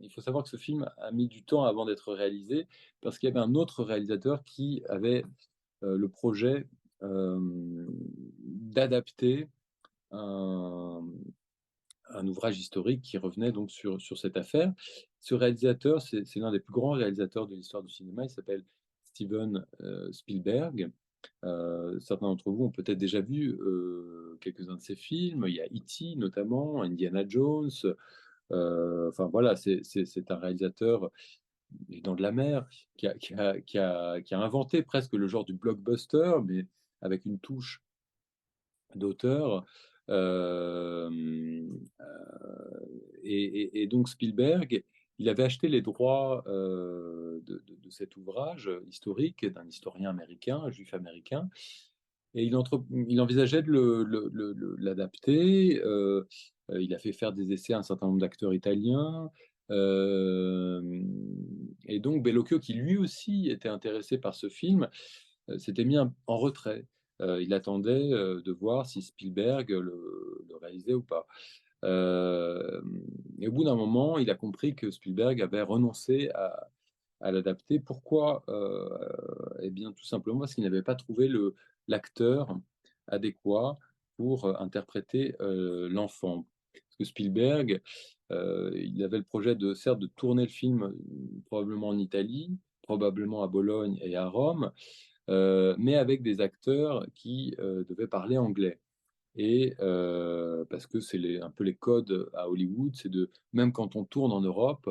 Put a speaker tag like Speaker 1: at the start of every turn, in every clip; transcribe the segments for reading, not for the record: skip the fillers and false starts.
Speaker 1: il faut savoir que ce film a mis du temps avant d'être réalisé, parce qu'il y avait un autre réalisateur qui avait, le projet, d'adapter un ouvrage historique qui revenait donc sur cette affaire. Ce réalisateur, c'est l'un des plus grands réalisateurs de l'histoire du cinéma. Il s'appelle Steven, Spielberg. Certains d'entre vous ont peut-être déjà vu, quelques-uns de ses films. Il y a E.T. notamment, Indiana Jones, enfin voilà, c'est un réalisateur, Les Dents de la Mer, qui a inventé presque le genre du blockbuster, mais avec une touche d'auteur. Et donc Spielberg, il avait acheté les droits, de cet ouvrage historique d'un historien américain, un juif américain, et il envisageait de l'adapter. Il a fait faire des essais à un certain nombre d'acteurs italiens. Et donc Bellocchio, qui lui aussi était intéressé par ce film, s'était mis en retrait. Il attendait de voir si Spielberg le réalisait ou pas. Euh, et au bout d'un moment, il a compris que Spielberg avait renoncé à l'adapter. Pourquoi? Eh bien, tout simplement parce qu'il n'avait pas trouvé l'acteur adéquat pour interpréter l'enfant. Parce que Spielberg, il avait le projet certes, de tourner le film probablement en Italie, probablement à Bologne et à Rome, mais avec des acteurs qui devaient parler anglais. Et parce que c'est un peu les codes à Hollywood, c'est même quand on tourne en Europe,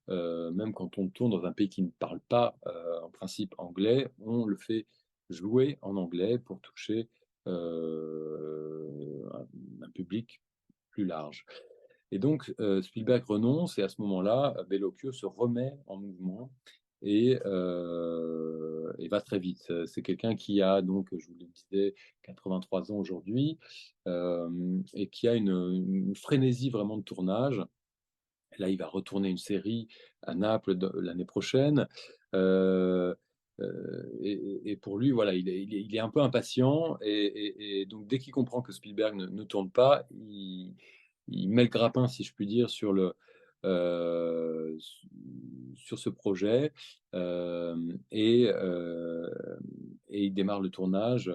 Speaker 1: même quand on tourne dans un pays qui ne parle pas en principe anglais, on le fait jouer en anglais pour toucher un public plus large. Et donc Spielberg renonce, et à ce moment-là, Bellocchio se remet en mouvement et va très vite. C'est quelqu'un qui a donc, je vous le disais, 83 ans aujourd'hui, et qui a une frénésie vraiment de tournage. Là, il va retourner une série à Naples l'année prochaine. Euh, et pour lui, voilà, il est un peu impatient. Et donc, dès qu'il comprend que Spielberg ne tourne pas, il met le grappin, si je puis dire, euh, sur ce projet. Et il démarre le tournage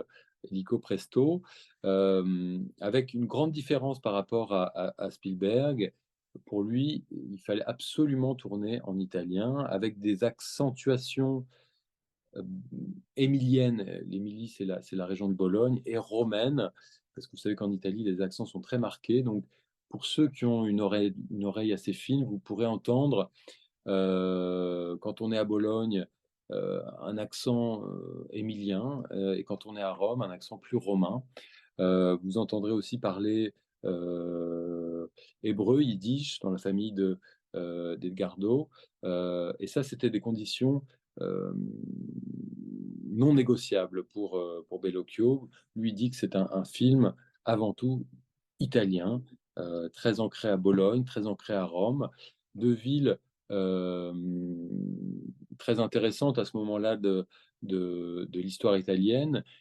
Speaker 1: illico presto, avec une grande différence par rapport à Spielberg. Pour lui, il fallait absolument tourner en italien avec des accentuations euh, émiliennes. L'Émilie, c'est la région de Bologne, et romaine, parce que vous savez qu'en Italie, les accents sont très marqués. Donc, pour ceux qui ont une oreille assez fine, vous pourrez entendre, quand on est à Bologne, un accent émilien, et quand on est à Rome, un accent plus romain. Vous entendrez aussi parler hébreu, yiddish, dans la famille d'Edgardo. Et ça, c'était des conditions euh, non négociables pour Bellocchio. Lui dit que c'est un film avant tout italien, très ancré à Bologne, très ancré à Rome, deux villes euh, très intéressantes à ce moment-là de l'histoire italienne,